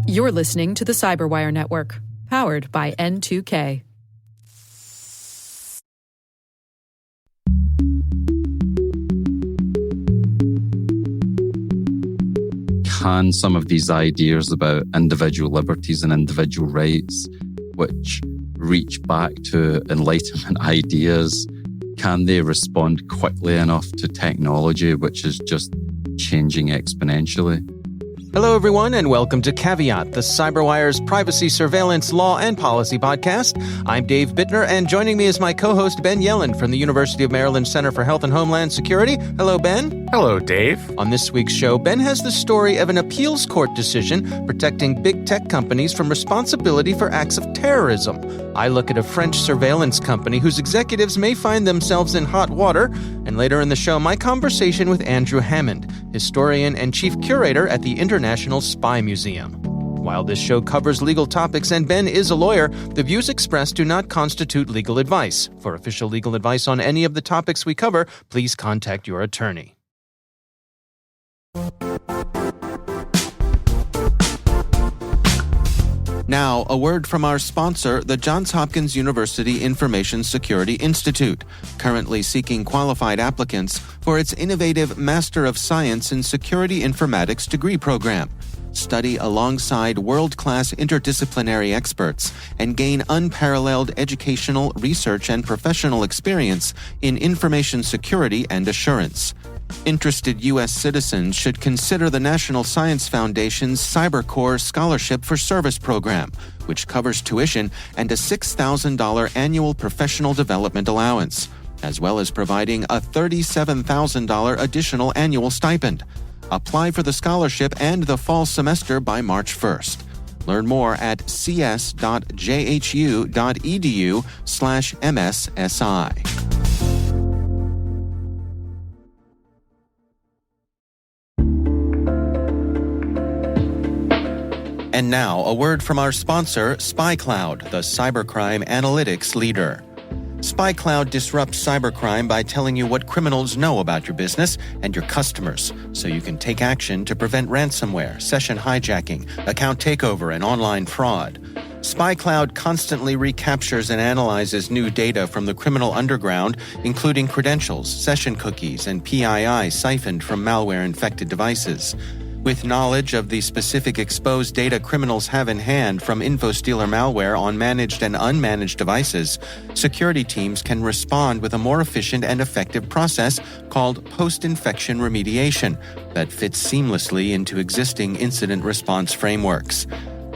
You're listening to the Cyberwire Network, powered by N2K. Can some of these ideas about individual liberties and individual rights, which reach back to Enlightenment ideas, can they respond quickly enough to technology, which is just changing exponentially? Hello, everyone, and welcome to Caveat, the CyberWire's privacy, surveillance, law, and policy podcast. I'm Dave Bittner, and joining me is my co-host Ben Yellen from the University of Maryland Center for Health and Homeland Security. Hello, Ben. Hello, Dave. On this week's show, Ben has the story of an appeals court decision protecting big tech companies from responsibility for acts of terrorism. I look at a French surveillance company whose executives may find themselves in hot water. And later in the show, my conversation with Andrew Hammond, historian and chief curator at the International Spy Museum. While this show covers legal topics and Ben is a lawyer, the views expressed do not constitute legal advice. For official legal advice on any of the topics we cover, please contact your attorney. Now, a word from our sponsor, the Johns Hopkins University Information Security Institute, currently seeking qualified applicants for its innovative Master of Science in Security Informatics degree program. Study alongside world-class interdisciplinary experts and gain unparalleled educational, research, and professional experience in information security and assurance. Interested U.S. citizens should consider the National Science Foundation's CyberCore Scholarship for Service program, which covers tuition and a $6,000 annual professional development allowance, as well as providing a $37,000 additional annual stipend. Apply for the scholarship and the fall semester by March 1st. Learn more at cs.jhu.edu/MSSI. And now, a word from our sponsor, SpyCloud, the cybercrime analytics leader. SpyCloud disrupts cybercrime by telling you what criminals know about your business and your customers, so you can take action to prevent ransomware, session hijacking, account takeover, and online fraud. SpyCloud constantly recaptures and analyzes new data from the criminal underground, including credentials, session cookies, and PII siphoned from malware-infected devices. With knowledge of the specific exposed data criminals have in hand from InfoStealer malware on managed and unmanaged devices, security teams can respond with a more efficient and effective process called post-infection remediation that fits seamlessly into existing incident response frameworks.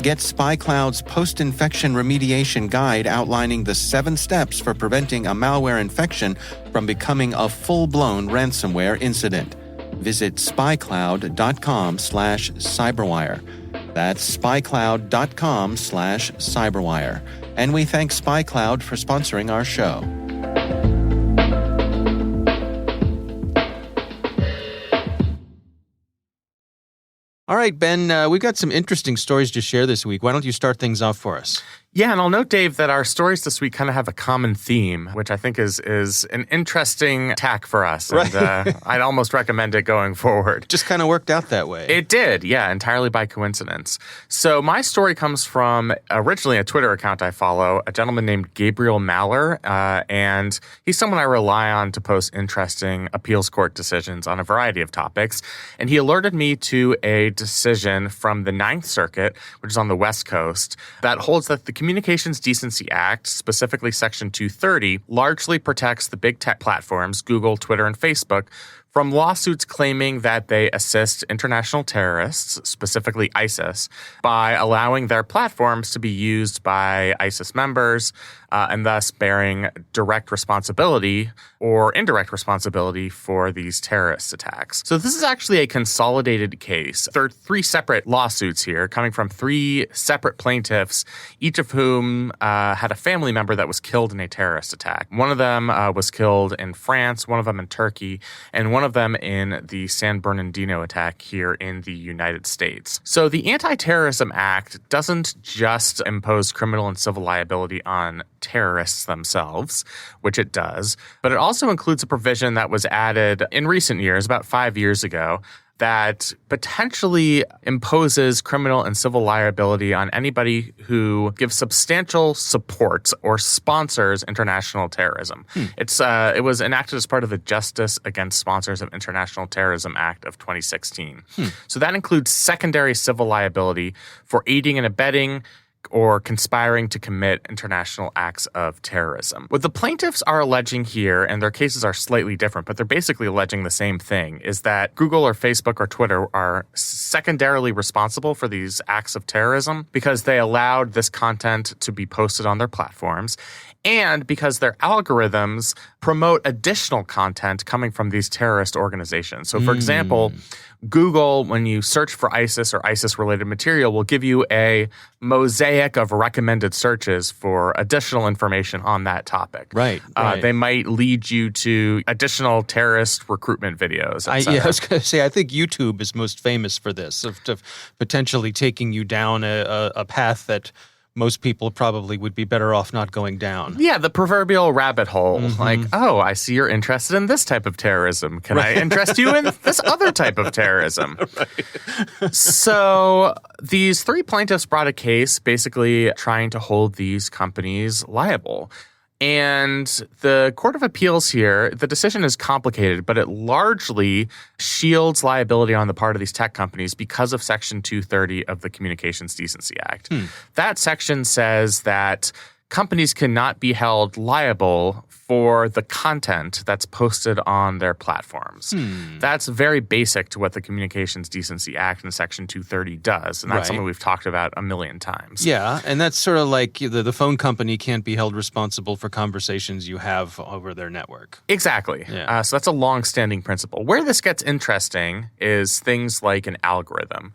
Get SpyCloud's post-infection remediation guide outlining the 7 steps for preventing a malware infection from becoming a full-blown ransomware incident. Visit spycloud.com/cyberwire. That's spycloud.com/cyberwire. And we thank SpyCloud for sponsoring our show. All right, Ben, we've got some interesting stories to share this week. Why don't you start things off for us? Yeah, and I'll note, Dave, that our stories this week kind of have a common theme, which I think is an interesting tack for us. And Right. I'd almost recommend it going forward. Just kind of worked out that way. It did, yeah, entirely by coincidence. So my story comes from originally a Twitter account I follow, a gentleman named Gabriel Maller, and he's someone I rely on to post interesting appeals court decisions on a variety of topics. And he alerted me to a decision from the Ninth Circuit, which is on the West Coast, that holds that the Communications Decency Act, specifically Section 230, largely protects the big tech platforms, Google, Twitter, and Facebook, from lawsuits claiming that they assist international terrorists, specifically ISIS, by allowing their platforms to be used by ISIS members and thus bearing direct responsibility or indirect responsibility for these terrorist attacks. So this is actually a consolidated case. There are 3 separate lawsuits here coming from 3 separate plaintiffs, each of whom had a family member that was killed in a terrorist attack. One of them was killed in France, one of them in Turkey, and one of them in the San Bernardino attack here in the United States. So the Anti-Terrorism Act doesn't just impose criminal and civil liability on terrorists themselves, which it does, but it also includes a provision that was added in recent years, about 5 years ago, that potentially imposes criminal and civil liability on anybody who gives substantial support or sponsors international terrorism. It was enacted as part of the Justice Against Sponsors of International Terrorism Act of 2016. So that includes secondary civil liability for aiding and abetting or conspiring to commit international acts of terrorism. What the plaintiffs are alleging here, and their cases are slightly different, but they're basically alleging the same thing, is that Google or Facebook or Twitter are secondarily responsible for these acts of terrorism because they allowed this content to be posted on their platforms, and because their algorithms promote additional content coming from these terrorist organizations. So, for example, Google, when you search for ISIS or ISIS-related material, will give you a mosaic of recommended searches for additional information on that topic. Right. They might lead you to additional terrorist recruitment videos. I was going to say, I think YouTube is most famous for this, of potentially taking you down a path that most people probably would be better off not going down. Yeah, the proverbial rabbit hole. Like, oh, I see you're interested in this type of terrorism. Can I interest you in this other type of terrorism? So these three plaintiffs brought a case basically trying to hold these companies liable. And the Court of Appeals here, the decision is complicated, but it largely shields liability on the part of these tech companies because of Section 230 of the Communications Decency Act. That section says that companies cannot be held liable for the content that's posted on their platforms. That's very basic to what the Communications Decency Act and Section 230 does, and that's something we've talked about a million times. Yeah, and that's sort of like the phone company can't be held responsible for conversations you have over their network. Exactly. Yeah. So that's a long-standing principle. Where this gets interesting is things like an algorithm.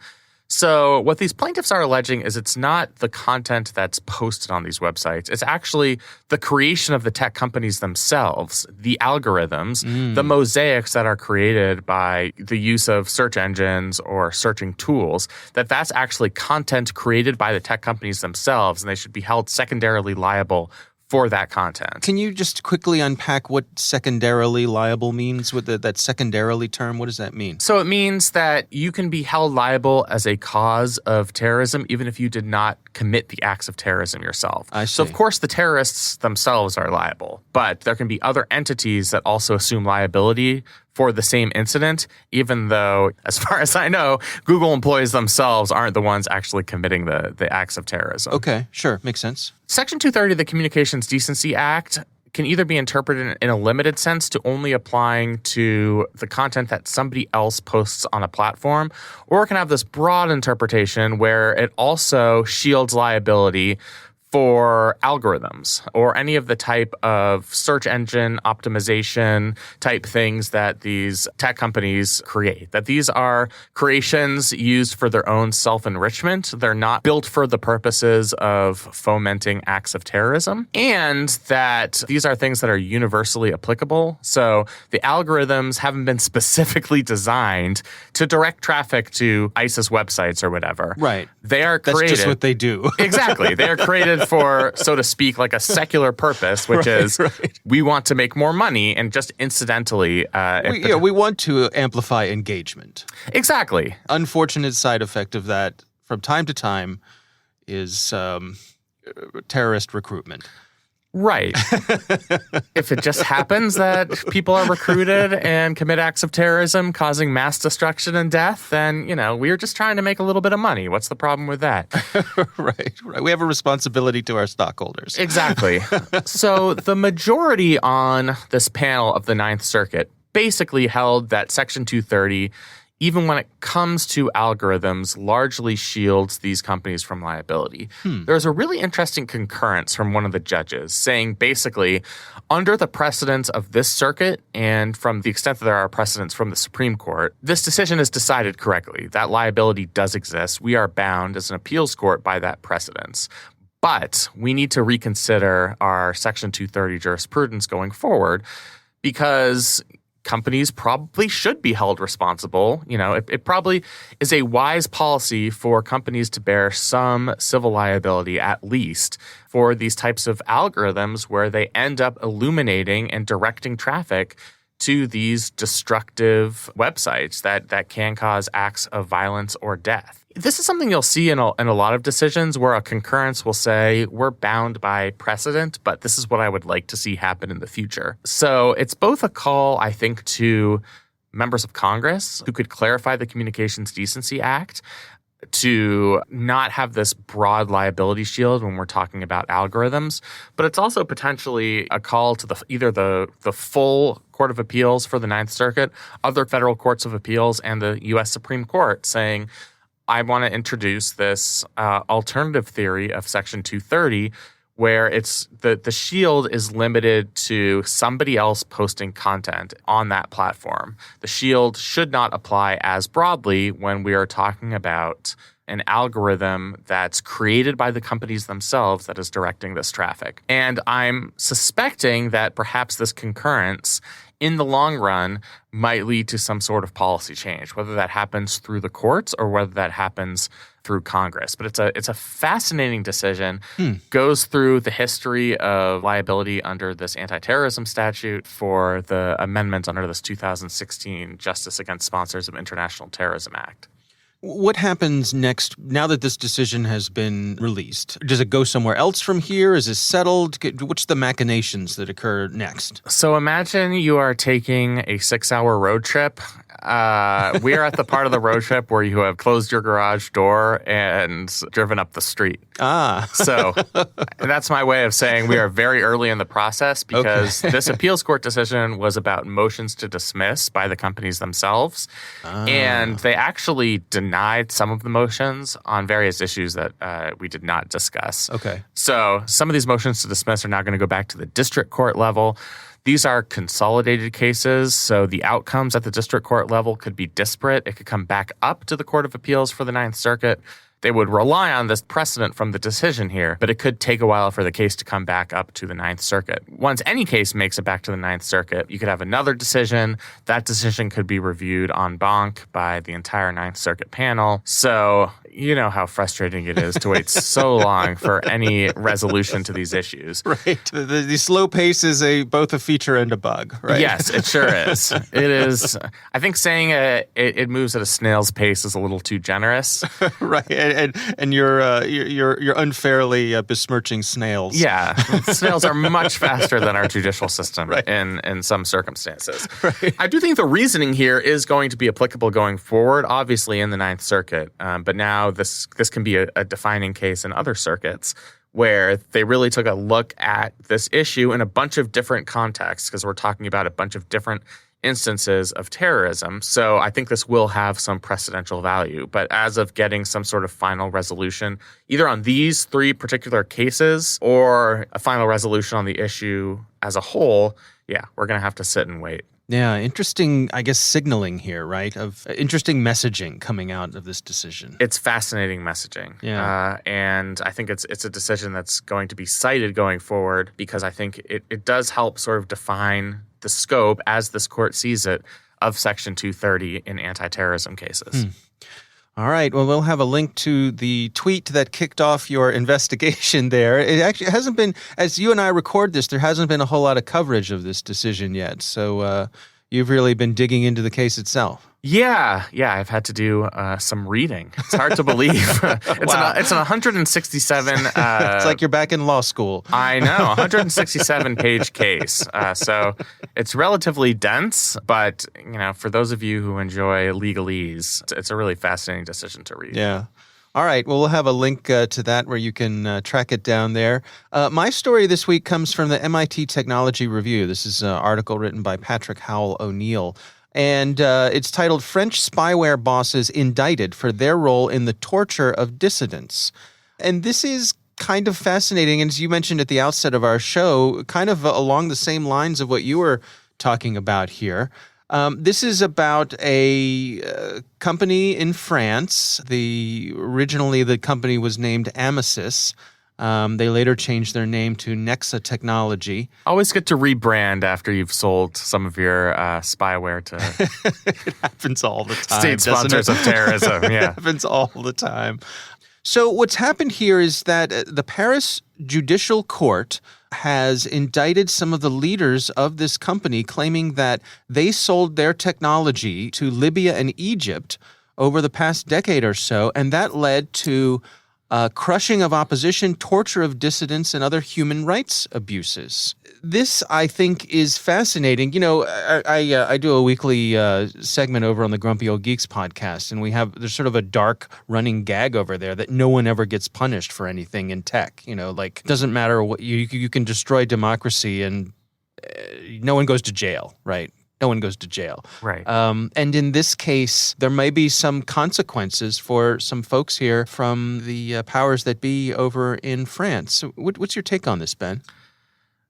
So what these plaintiffs are alleging is it's not the content that's posted on these websites. It's actually the creation of the tech companies themselves, the algorithms, the mosaics that are created by the use of search engines or searching tools, that's actually content created by the tech companies themselves, and they should be held secondarily liable for that content. Can you just quickly unpack what secondarily liable means with that secondarily term? What does that mean? So it means that you can be held liable as a cause of terrorism even if you did not commit the acts of terrorism yourself. I see. So of course the terrorists themselves are liable, but there can be other entities that also assume liability for the same incident, even though, as far as I know, Google employees themselves aren't the ones actually committing the acts of terrorism. Okay, sure. Makes sense. Section 230 of the Communications Decency Act can either be interpreted in a limited sense to only applying to the content that somebody else posts on a platform, or it can have this broad interpretation where it also shields liability for algorithms or any of the type of search engine optimization type things that these tech companies create. That these are creations used for their own self-enrichment. They're not built for the purposes of fomenting acts of terrorism, and that these are things that are universally applicable. So the algorithms haven't been specifically designed to direct traffic to ISIS websites or whatever. Right. They are created. That's just what they do. Exactly. They are created for, so to speak, like a secular purpose, which is we want to make more money and just incidentally. We want to amplify engagement. Exactly. Unfortunate side effect of that from time to time is terrorist recruitment. Right. If it just happens that people are recruited and commit acts of terrorism causing mass destruction and death, then, we're just trying to make a little bit of money. What's the problem with that? Right. We have a responsibility to our stockholders. Exactly. So the majority on this panel of the Ninth Circuit basically held that Section 230, even when it comes to algorithms, largely shields these companies from liability. There's a really interesting concurrence from one of the judges saying basically, under the precedents of this circuit and from the extent that there are precedents from the Supreme Court, this decision is decided correctly. That liability does exist. We are bound as an appeals court by that precedence. But we need to reconsider our Section 230 jurisprudence going forward because companies probably should be held responsible. It probably is a wise policy for companies to bear some civil liability, at least, for these types of algorithms where they end up illuminating and directing traffic to these destructive websites that can cause acts of violence or death. This is something you'll see in a lot of decisions where a concurrence will say, we're bound by precedent, but this is what I would like to see happen in the future. So it's both a call, I think, to members of Congress who could clarify the Communications Decency Act to not have this broad liability shield when we're talking about algorithms, but it's also potentially a call to either the full Court of Appeals for the Ninth Circuit, other federal courts of appeals, and the U.S. Supreme Court saying, I want to introduce this alternative theory of Section 230 where it's the shield is limited to somebody else posting content on that platform. The shield should not apply as broadly when we are talking about an algorithm that's created by the companies themselves that is directing this traffic. And I'm suspecting that perhaps this concurrence in the long run might lead to some sort of policy change, whether that happens through the courts or whether that happens through Congress. But it's a fascinating decision, goes through the history of liability under this anti-terrorism statute for the amendment under this 2016 Justice Against Sponsors of International Terrorism Act. What happens next now that this decision has been released? Does it go somewhere else from here? Is it settled? What's the machinations that occur next? So imagine you are taking a 6-hour road trip. We are at the part of the road trip where you have closed your garage door and driven up the street. So that's my way of saying we are very early in the process because this appeals court decision was about motions to dismiss by the companies themselves. And they actually denied some of the motions on various issues that we did not discuss. Okay. So some of these motions to dismiss are now going to go back to the district court level. These are consolidated cases, so the outcomes at the district court level could be disparate. It could come back up to the Court of Appeals for the Ninth Circuit. They would rely on this precedent from the decision here, but it could take a while for the case to come back up to the Ninth Circuit. Once any case makes it back to the Ninth Circuit, you could have another decision. That decision could be reviewed en banc by the entire Ninth Circuit panel. So you know how frustrating it is to wait so long for any resolution to these issues. Right. The slow pace is both a feature and a bug, right? Yes, it sure is. It is. I think saying it moves at a snail's pace is a little too generous. Right. And you're unfairly besmirching snails. Yeah. Snails are much faster than our judicial system in some circumstances. Right. I do think the reasoning here is going to be applicable going forward, obviously in the Ninth Circuit. But now this can be a defining case in other circuits where they really took a look at this issue in a bunch of different contexts because we're talking about a bunch of different instances of terrorism. So I think this will have some precedential value. But as of getting some sort of final resolution, either on these 3 particular cases or a final resolution on the issue as a whole, we're going to have to sit and wait. Yeah, interesting, I guess, signaling here, right? Of interesting messaging coming out of this decision. It's fascinating messaging. Yeah. And I think it's a decision that's going to be cited going forward because I think it does help sort of define the scope, as this court sees it, of Section 230 in anti-terrorism cases. All right. Well, we'll have a link to the tweet that kicked off your investigation there. It actually hasn't been, as you and I record this, there hasn't been a whole lot of coverage of this decision yet. So you've really been digging into the case itself. Yeah, I've had to do some reading. It's hard to believe. It's an 167. It's like you're back in law school. I know, 167-page case. So it's relatively dense, but for those of you who enjoy legalese, it's a really fascinating decision to read. Yeah. All right. Well, we'll have a link to that where you can track it down there. My story this week comes from the MIT Technology Review. This is an article written by Patrick Howell O'Neill. And it's titled French Spyware Bosses Indicted for Their Role in the Torture of Dissidents. And this is kind of fascinating. And as you mentioned at the outset of our show, kind of along the same lines of what you were talking about here. This is about a company in France. Originally, the company was named Amisys. They later changed their name to Nexa Technology. Always good to rebrand after you've sold some of your spyware to It happens all the time. State sponsors of terrorism. Yeah. It happens all the time. So what's happened here is that the Paris Judicial Court has indicted some of the leaders of this company, claiming that they sold their technology to Libya and Egypt over the past decade or so, and that led to crushing of opposition, torture of dissidents, and other human rights abuses. This, I think, is fascinating. You know, I do a weekly segment over on the Grumpy Old Geeks podcast, and there's sort of a dark running gag over there that no one ever gets punished for anything in tech. You know, like, it doesn't matter what you can destroy democracy and no one goes to jail, right? No one goes to jail. Right. And in this case, there may be some consequences for some folks here from the powers that be over in France. So what's your take on this, Ben?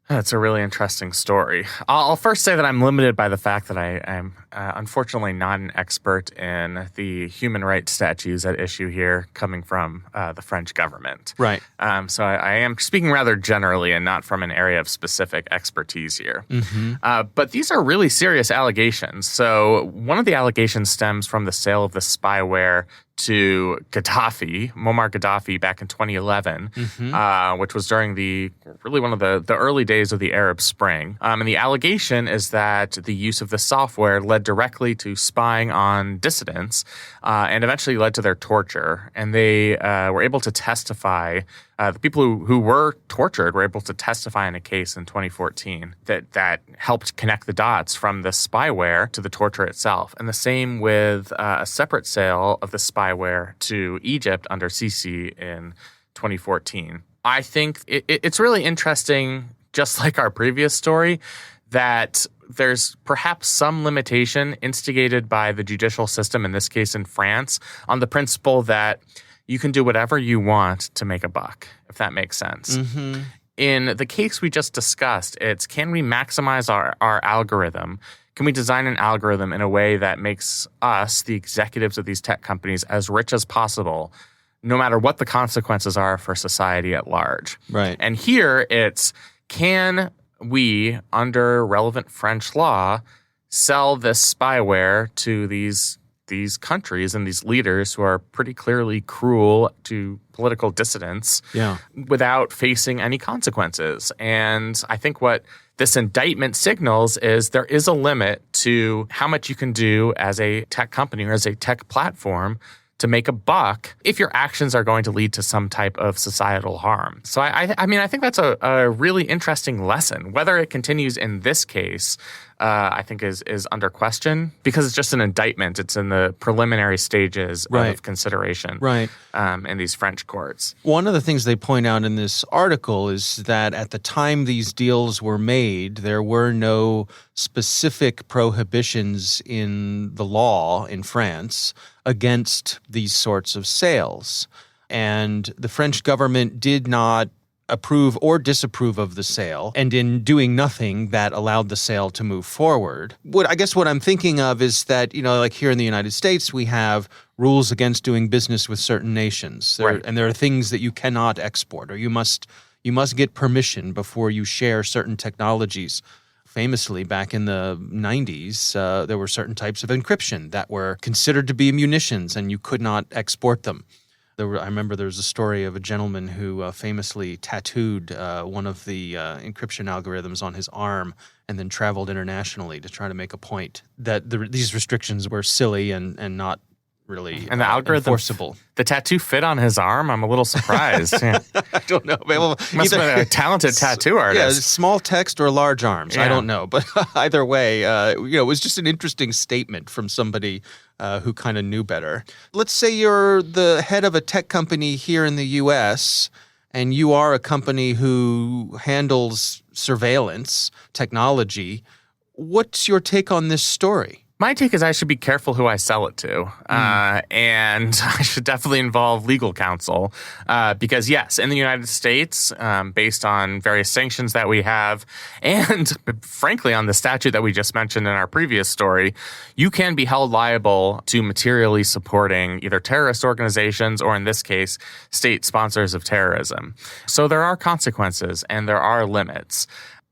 That's a really interesting story. I'll first say that I'm limited by the fact that I'm unfortunately not an expert in the human rights statutes at issue here coming from the French government. Right. So I am speaking rather generally and not from an area of specific expertise here. Mm-hmm. But these are really serious allegations. So one of the allegations stems from the sale of the spyware to Muammar Gaddafi, back in 2011, which was during one of the early days of the Arab Spring. And the allegation is that the use of the software led directly to spying on dissidents and eventually led to their torture. And they were able to testify. The people who were tortured were able to testify in a case in 2014 that helped connect the dots from the spyware to the torture itself. And the same with a separate sale of the spyware to Egypt under Sisi in 2014. I think it's really interesting, just like our previous story, that there's perhaps some limitation instigated by the judicial system, in this case in France, on the principle that you can do whatever you want to make a buck, if that makes sense. Mm-hmm. In the case we just discussed, it's, can we maximize our algorithm? Can we design an algorithm in a way that makes us, the executives of these tech companies, as rich as possible, no matter what the consequences are for society at large? Right. And here it's, can we, under relevant French law, sell this spyware to these countries and these leaders who are pretty clearly cruel to political dissidents without facing any consequences? And I think what this indictment signals is there is a limit to how much you can do as a tech company or as a tech platform to make a buck if your actions are going to lead to some type of societal harm. So I mean, I think that's a really interesting lesson. Whether it continues in this case, I think is under question, because it's just an indictment. It's in the preliminary stages of consideration in these French courts. One of the things they point out in this article is that at the time these deals were made, there were no specific prohibitions in the law in France against these sorts of sales. And the French government did not approve or disapprove of the sale, and in doing nothing, that allowed the sale to move forward. What I'm thinking of is that, you know, like here in the United States, we have rules against doing business with certain nations, and there are things that you cannot export, or you must get permission before you share certain technologies. Famously, back in the 90s, there were certain types of encryption that were considered to be munitions, and you could not export them. I remember there was a story of a gentleman who famously tattooed one of the encryption algorithms on his arm and then traveled internationally to try to make a point that these restrictions were silly and not really and the algorithm enforceable. The tattoo fit on his arm? I'm a little surprised. Yeah. I don't know. Well, must have been a talented tattoo artist. Yeah, small text or large arms. Yeah. I don't know. But either way, it was just an interesting statement from somebody who kind of knew better. Let's say you're the head of a tech company here in the U.S., and you are a company who handles surveillance technology. What's your take on this story? My take is I should be careful who I sell it to, and I should definitely involve legal counsel because, yes, in the United States, based on various sanctions that we have, and frankly on the statute that we just mentioned in our previous story, you can be held liable to materially supporting either terrorist organizations or, in this case, state sponsors of terrorism. So there are consequences and there are limits.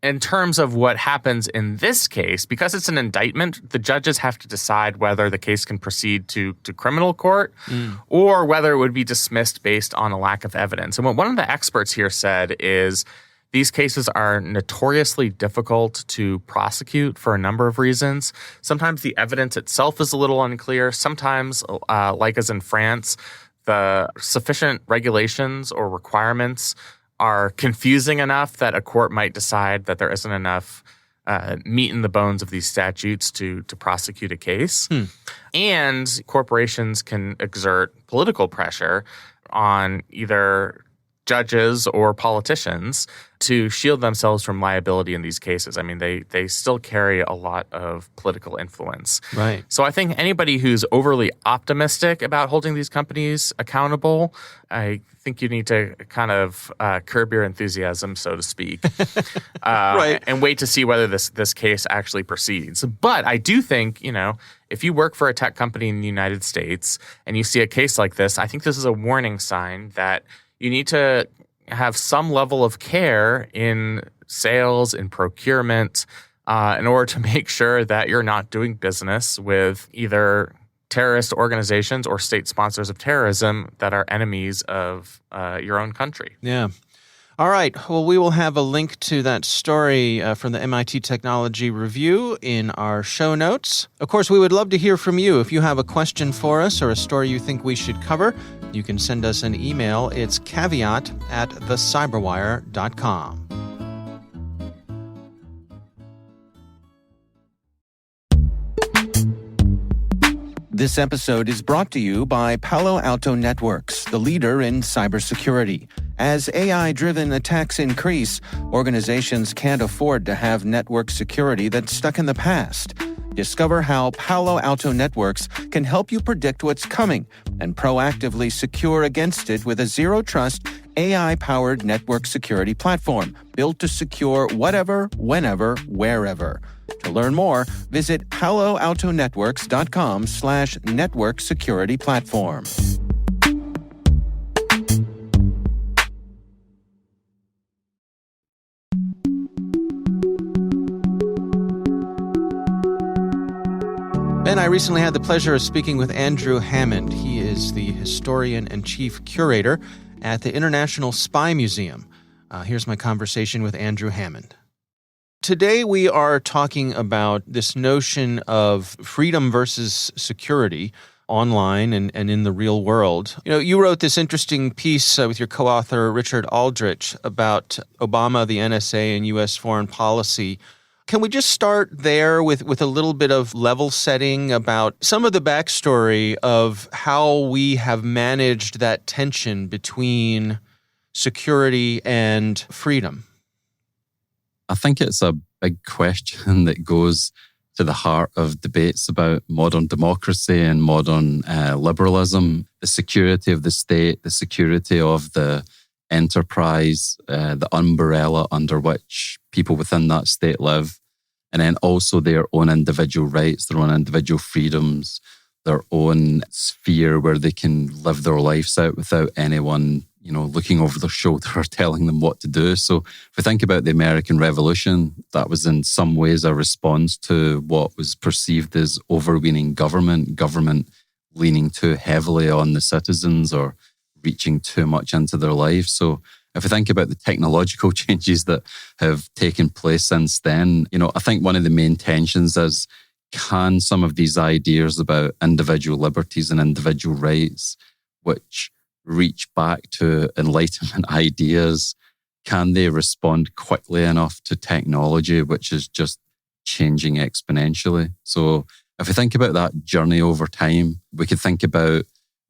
In terms of what happens in this case, because it's an indictment, the judges have to decide whether the case can proceed to criminal court or whether it would be dismissed based on a lack of evidence. And what one of the experts here said is These cases are notoriously difficult to prosecute for a number of reasons. Sometimes the evidence itself is a little unclear. Sometimes, like as in France, the sufficient regulations or requirements are confusing enough that a court might decide that there isn't enough meat in the bones of these statutes to prosecute a case. And corporations can exert political pressure on either judges or politicians to shield themselves from liability in these cases. I mean, they still carry a lot of political influence. Right. So I think anybody who's overly optimistic about holding these companies accountable, I think you need to kind of curb your enthusiasm, so to speak, Right. and wait to see whether this case actually proceeds. But I do think, if you work for a tech company in the United States and you see a case like this, I think this is a warning sign that you need to have some level of care in sales, in procurement, in order to make sure that you're not doing business with either terrorist organizations or state sponsors of terrorism that are enemies of your own country. Yeah. All right. Well, we will have a link to that story from the MIT Technology Review in our show notes. Of course, we would love to hear from you. If you have a question for us or a story you think we should cover, you can send us an email. It's caveat@thecyberwire.com. This episode is brought to you by Palo Alto Networks, the leader in cybersecurity. As AI-driven attacks increase, organizations can't afford to have network security that's stuck in the past. Discover how Palo Alto Networks can help you predict what's coming and proactively secure against it with a zero-trust, AI-powered network security platform built to secure whatever, whenever, wherever. To learn more, visit paloaltonetworks.com/network security platform. Ben, I recently had the pleasure of speaking with Andrew Hammond. He is the historian and chief curator at the International Spy Museum. Here's my conversation with Andrew Hammond. Today we are talking about this notion of freedom versus security online and in the real world. You wrote this interesting piece with your co-author Richard Aldrich about Obama, the NSA, and U.S. foreign policy. Can we just start there with a little bit of level setting about some of the backstory of how we have managed that tension between security and freedom? I think it's a big question that goes to the heart of debates about modern democracy and modern liberalism, the security of the state, the security of the enterprise, the umbrella under which people within that state live, and then also their own individual rights, their own individual freedoms, their own sphere where they can live their lives out without anyone, looking over their shoulder or telling them what to do. So if we think about the American Revolution, that was in some ways a response to what was perceived as overweening government leaning too heavily on the citizens or reaching too much into their lives. So if we think about the technological changes that have taken place since then, I think one of the main tensions is, can some of these ideas about individual liberties and individual rights, which reach back to Enlightenment ideas, can they respond quickly enough to technology, which is just changing exponentially? So if we think about that journey over time, we could think about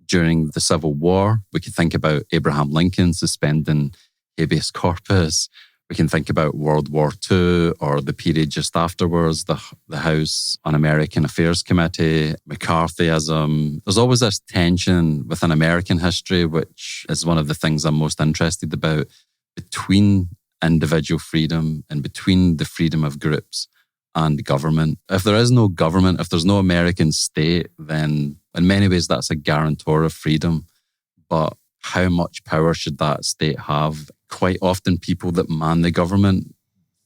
during the Civil War, we could think about Abraham Lincoln suspending habeas corpus. We can think about World War II or the period just afterwards, the House Un-American Affairs Committee, McCarthyism. There's always this tension within American history, which is one of the things I'm most interested about, between individual freedom and between the freedom of groups and government. If there is no government, if there's no American state, then in many ways that's a guarantor of freedom. But how much power should that state have? Quite often people that man the government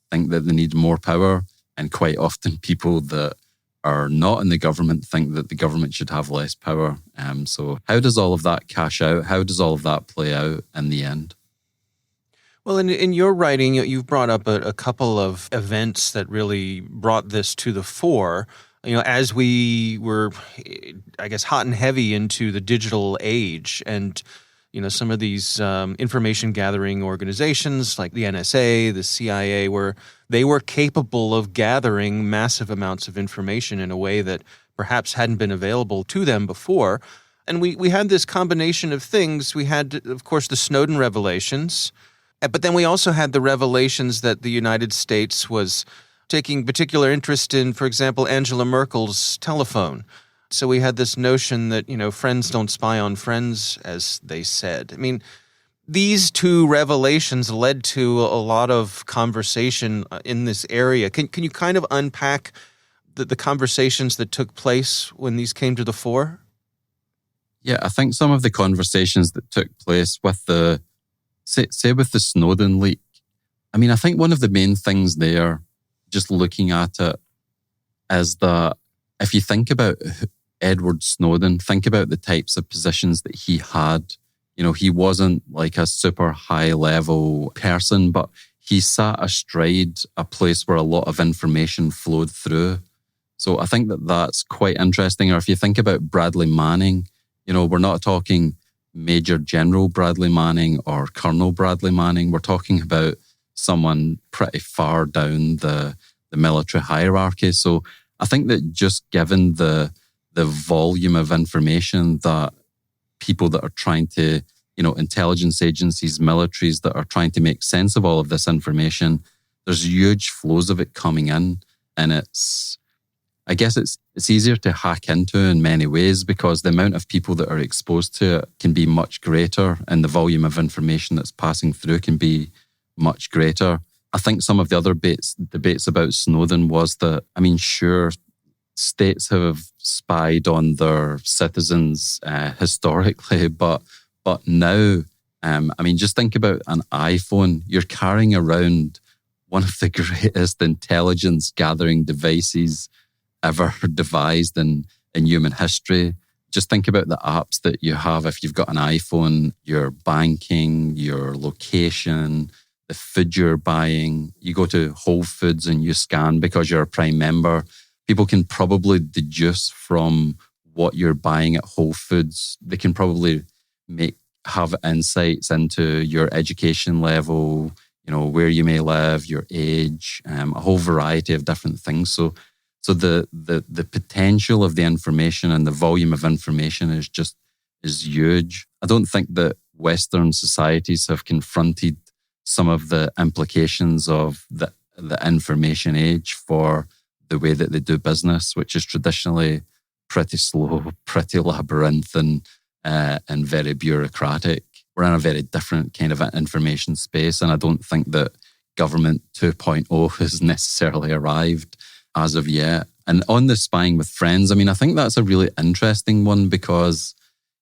think that they need more power, and quite often people that are not in the government think that the government should have less power. So how does all of that cash out? How does all of that play out in the end? Well, in your writing, you've brought up a couple of events that really brought this to the fore. As we were, I guess, hot and heavy into the digital age, and some of these information gathering organizations like the NSA, the CIA, they were capable of gathering massive amounts of information in a way that perhaps hadn't been available to them before. And we had this combination of things. We had, of course, the Snowden revelations, but then we also had the revelations that the United States was taking particular interest in, for example, Angela Merkel's telephone. So we had this notion that, friends don't spy on friends, as they said. I mean, these two revelations led to a lot of conversation in this area. Can you kind of unpack the conversations that took place when these came to the fore? Yeah, I think some of the conversations that took place with say with the Snowden leak, I mean, I think one of the main things there, just looking at it, is that if you think about Edward Snowden, think about the types of positions that he had. He wasn't like a super high level person, but he sat astride a place where a lot of information flowed through. So I think that that's quite interesting. Or if you think about Bradley Manning, we're not talking Major General Bradley Manning or Colonel Bradley Manning. We're talking about someone pretty far down the military hierarchy. So I think that just given the volume of information that people that are trying to, intelligence agencies, militaries that are trying to make sense of all of this information, there's huge flows of it coming in. And I guess it's easier to hack into in many ways because the amount of people that are exposed to it can be much greater and the volume of information that's passing through can be much greater. I think some of the other debates about Snowden was that, sure, states have spied on their citizens historically, but now, just think about an iPhone. You're carrying around one of the greatest intelligence gathering devices ever devised in human history. Just think about the apps that you have if you've got an iPhone, your banking, your location, the food you're buying. You go to Whole Foods and you scan because you're a Prime member. People can probably deduce from what you're buying at Whole Foods. They can probably have insights into your education level, where you may live, your age, a whole variety of different things. So the potential of the information and the volume of information is huge. I don't think that Western societies have confronted some of the implications of the information age for the way that they do business, which is traditionally pretty slow, pretty labyrinthine, and very bureaucratic. We're in a very different kind of information space, and I don't think that government 2.0 has necessarily arrived as of yet. And on the spying with friends, I think that's a really interesting one because,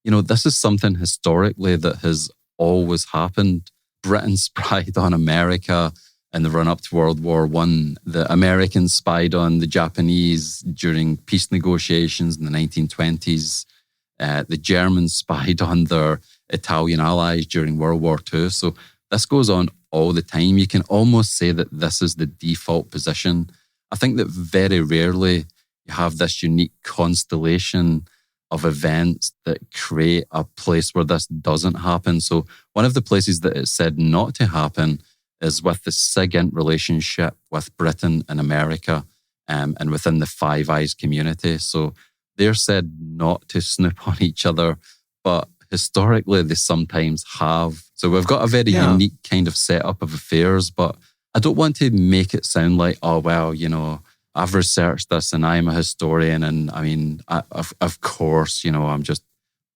this is something historically that has always happened. Britain spied on America in the run-up to World War I. The Americans spied on the Japanese during peace negotiations in the 1920s. The Germans spied on their Italian allies during World War II. So this goes on all the time. You can almost say that this is the default position. I think that very rarely you have this unique constellation of events that create a place where this doesn't happen. So one of the places that it's said not to happen is with the SIGINT relationship with Britain and America and within the Five Eyes community. So they're said not to snoop on each other, but historically they sometimes have. So we've got a very unique kind of setup of affairs, but I don't want to make it sound like, oh, well, I've researched this and I'm a historian. And of course, I'm just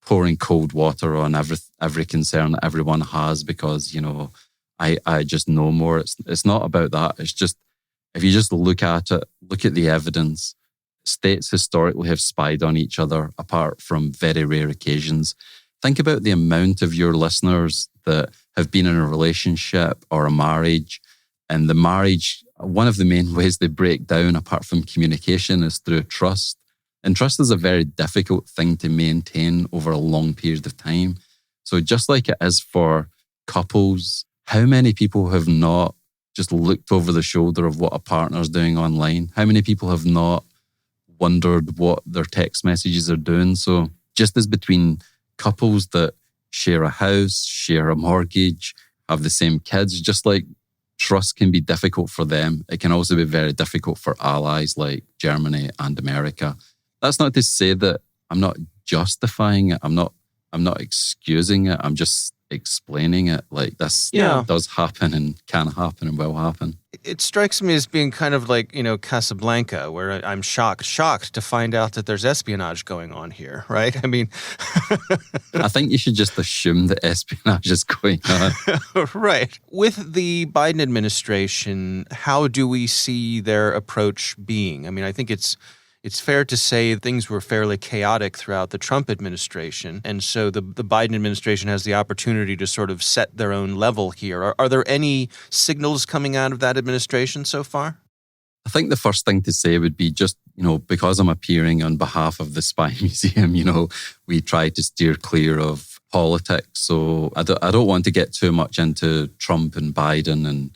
pouring cold water on every concern that everyone has because, I just know more. It's not about that. It's just, if you just look at it, look at the evidence, states historically have spied on each other apart from very rare occasions. Think about the amount of your listeners that have been in a relationship or a marriage, and the marriage, one of the main ways they break down apart from communication is through trust. And trust is a very difficult thing to maintain over a long period of time. So just like it is for couples, how many people have not just looked over the shoulder of what a partner's doing online? How many people have not wondered what their text messages are doing? So just as between couples that share a house, share a mortgage, have the same kids, just like trust can be difficult for them, it can also be very difficult for allies like Germany and America. That's not to say that I'm not justifying it. I'm not excusing it. I'm just explaining it. Like this does happen and can happen and will happen. It strikes me as being kind of like, Casablanca, where I'm shocked to find out that there's espionage going on here, right? I mean... I think you should just assume that espionage is going on. Right. With the Biden administration, how do we see their approach being? I mean, I think it's fair to say things were fairly chaotic throughout the Trump administration. And so the Biden administration has the opportunity to sort of set their own level here. Are there any signals coming out of that administration so far? I think the first thing to say would be just, because I'm appearing on behalf of the Spy Museum, we try to steer clear of politics. So I don't want to get too much into Trump and Biden and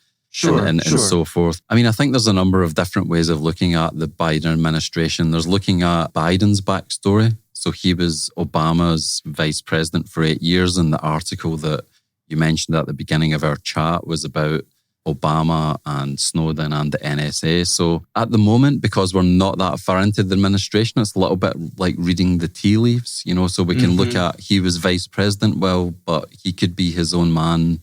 so forth. I mean, I think there's a number of different ways of looking at the Biden administration. There's looking at Biden's backstory. So he was Obama's vice president for 8 years, and the article that you mentioned at the beginning of our chat was about Obama and Snowden and the NSA. So at the moment, because we're not that far into the administration, it's a little bit like reading the tea leaves, so we can look at he was vice president, but he could be his own man.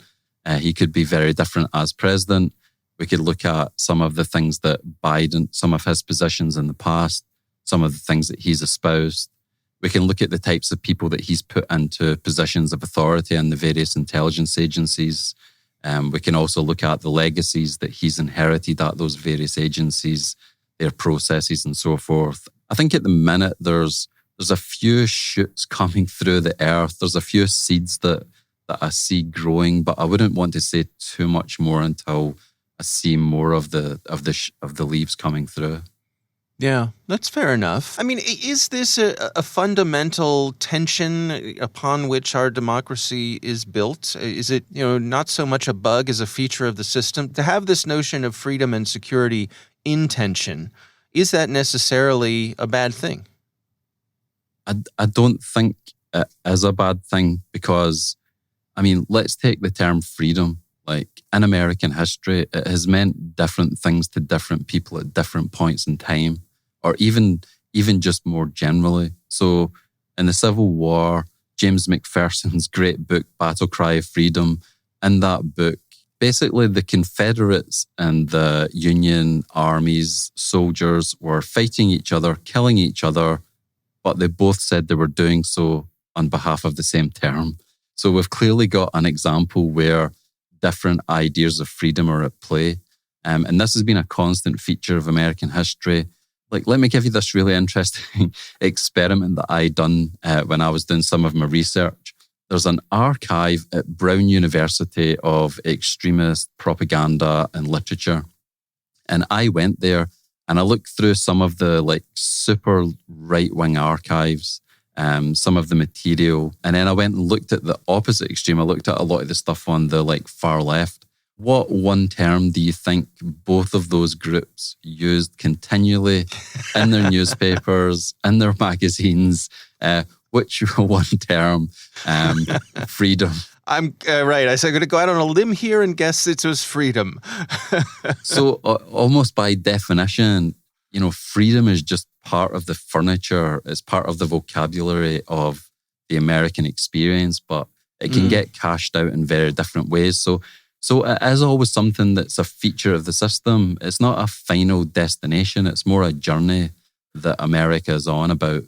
He could be very different as president. We could look at some of the things that Biden, some of his positions in the past, some of the things that he's espoused. We can look at the types of people that he's put into positions of authority in the various intelligence agencies. We can also look at the legacies that he's inherited at those various agencies, their processes and so forth. I think at the minute there's a few shoots coming through the earth. There's a few seeds that I see growing, but I wouldn't want to say too much more until I see more of the leaves coming through. Yeah, that's fair enough. I mean, is this a fundamental tension upon which our democracy is built? Is it, not so much a bug as a feature of the system? To have this notion of freedom and security in tension, is that necessarily a bad thing? I don't think it is a bad thing because, let's take the term freedom. Like in American history, it has meant different things to different people at different points in time, or even just more generally. So in the Civil War, James McPherson's great book, Battle Cry of Freedom, in that book, basically the Confederates and the Union armies, soldiers were fighting each other, killing each other, but they both said they were doing so on behalf of the same term. So we've clearly got an example where different ideas of freedom are at play. And this has been a constant feature of American history. Like, let me give you this really interesting experiment that I done when I was doing some of my research. There's an archive at Brown University of extremist propaganda and literature. And I went there and I looked through some of the super right-wing archives, some of the material. And then I went and looked at the opposite extreme. I looked at a lot of the stuff on the far left. What one term do you think both of those groups used continually in their newspapers, in their magazines? Which one term? Freedom. I'm right. I said I'm going to go out on a limb here and guess it was freedom. So almost by definition, freedom is just part of the furniture. It's part of the vocabulary of the American experience, but it can get cashed out in very different ways. So it is always something that's a feature of the system. It's not a final destination. It's more a journey that America is on about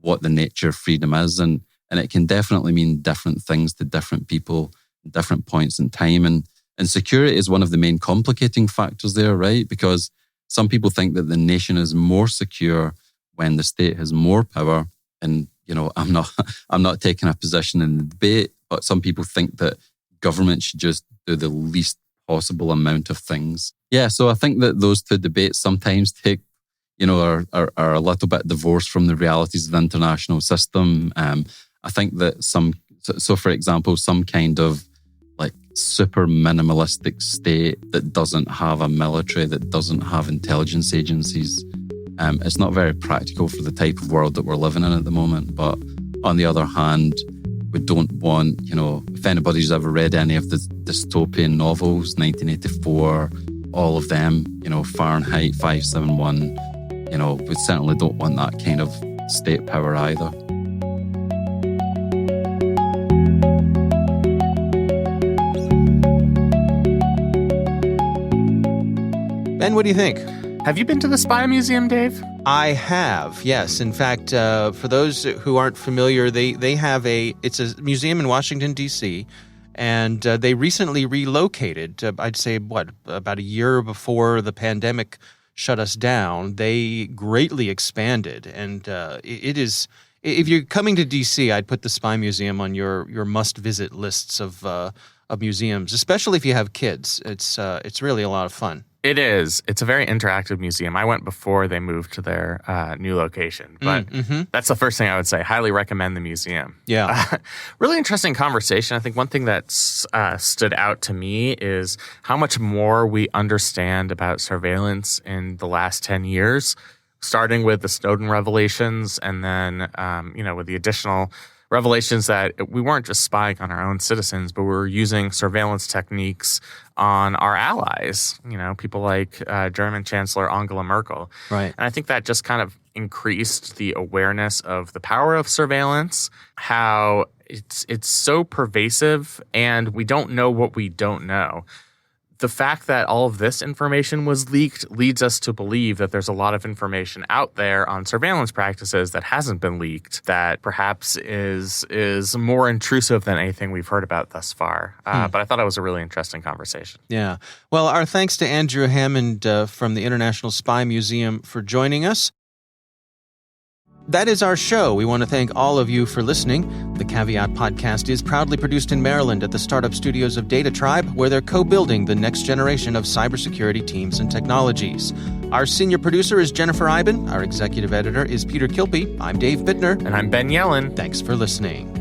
what the nature of freedom is. And it can definitely mean different things to different people, different points in time. And security is one of the main complicating factors there, right? Because some people think that the nation is more secure when the state has more power. And, I'm not taking a position in the debate, but some people think that government should just do the least possible amount of things. Yeah, so I think that those two debates sometimes are a little bit divorced from the realities of the international system. I think that for example, some kind of super minimalistic state that doesn't have a military, that doesn't have intelligence agencies. It's not very practical for the type of world that we're living in at the moment. But on the other hand, we don't want, if anybody's ever read any of the dystopian novels, 1984, all of them, Fahrenheit 571, we certainly don't want that kind of state power either. Ben, what do you think? Have you been to the Spy Museum, Dave? I have, yes. In fact, for those who aren't familiar, they have it's a museum in Washington, D.C., and they recently relocated, I'd say, about a year before the pandemic shut us down. They greatly expanded, and it is, if you're coming to D.C., I'd put the Spy Museum on your must-visit lists of museums, especially if you have kids. It's really a lot of fun. It is. It's a very interactive museum. I went before they moved to their new location, but that's the first thing I would say. Highly recommend the museum. Yeah. Really interesting conversation. I think one thing that stood out to me is how much more we understand about surveillance in the last 10 years, starting with the Snowden revelations and then, with the additional revelations that we weren't just spying on our own citizens, but we were using surveillance techniques on our allies, people like German Chancellor Angela Merkel. Right. And I think that just kind of increased the awareness of the power of surveillance, how it's so pervasive and we don't know what we don't know. The fact that all of this information was leaked leads us to believe that there's a lot of information out there on surveillance practices that hasn't been leaked, that perhaps is more intrusive than anything we've heard about thus far. But I thought it was a really interesting conversation. Yeah. Well, our thanks to Andrew Hammond from the International Spy Museum for joining us. That is our show. We want to thank all of you for listening. The Caveat podcast is proudly produced in Maryland at the startup studios of Data Tribe, where they're co-building the next generation of cybersecurity teams and technologies. Our senior producer is Jennifer Iben. Our executive editor is Peter Kilpie. I'm Dave Bittner. And I'm Ben Yellen. Thanks for listening.